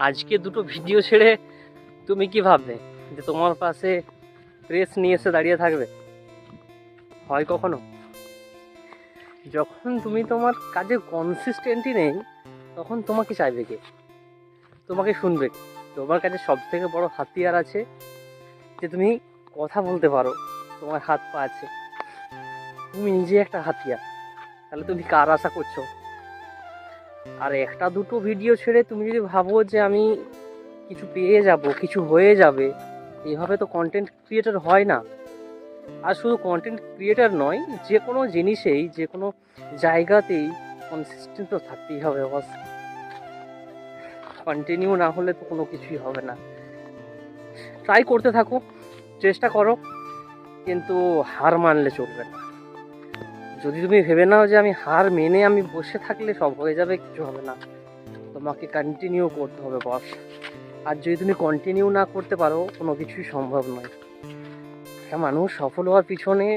আজকে দুটো ভিডিও ছেড়ে তুমি কি ভাববে যে তোমার পাশে প্রেস নিয়ে এসে দাঁড়িয়ে থাকবে? হয় কখনো? যখন তুমি তোমার কাজে কনসিস্টেন্টই নেই, তখন তোমাকে চাইবে কে? তোমাকে শুনবে কে? তোমার কাছে সব থেকে বড় হাতিয়ার আছে যে তুমি কথা বলতে পারো, তোমার হাত পা আছে, তুমি নিজে একটা হাতিয়ার। তাহলে তুমি কার আশা করছো? আর একটা দুটো ভিডিও ছেড়ে তুমি যদি ভাবো যে আমি কিছু পেয়ে যাব, কিছু হয়ে যাবে, এইভাবে তো কন্টেন্ট ক্রিয়েটর হয় না। আর শুধু কন্টেন্ট ক্রিয়েটর নয়, যে কোনো জিনিসেই, যে কোনো জায়গাতেই কনসিস্টেন্ট তো থাকতেই হবে বস। কন্টিনিউ না হলে তো কোনো কিছুই হবে না। ট্রাই করতে থাকো, চেষ্টা করো, কিন্তু হার মানলে চলবে না। যদি তুমি ভেবে নাও যে আমি হার মেনে আমি বসে থাকলে সব হয়ে যাবে, কিছু হবে না। তোমাকে কন্টিনিউ করতে হবে বস। আর যদি তুমি কন্টিনিউ না করতে পারো, কোনো কিছুই সম্ভব নয়। একটা মানুষ সফল হওয়ার পিছনে,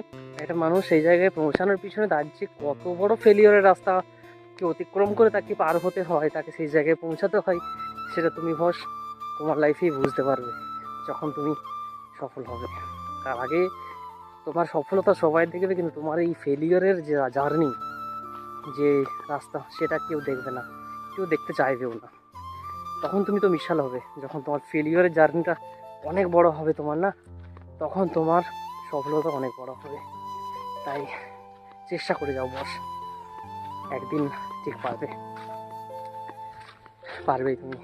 একটা মানুষ সেই জায়গায় পৌঁছানোর পিছনে তার যে কত বড় ফেলিওরের রাস্তাকে অতিক্রম করে তাকে পার হতে হয়, তাকে সেই জায়গায় পৌঁছাতে হয়, সেটা তুমি বস তোমার লাইফেই বুঝতে পারবে যখন তুমি সফল হবে। তার আগে তোমার সফলতা সবাই দেখবে, কিন্তু তোমার এই ফেলিওরের যে জার্নি, যে রাস্তা, সেটা কেউ দেখবে না, কেউ দেখতে চাইবেও না। তখন তুমি তো বিশাল হবে, যখন তোমার ফেলিওরের জার্নিটা অনেক বড় হবে তোমার, না? তখন তোমার সফলতা অনেক বড় হবে। তাই চেষ্টা করে যাও বস, একদিন ঠিক পারবেই তুমি।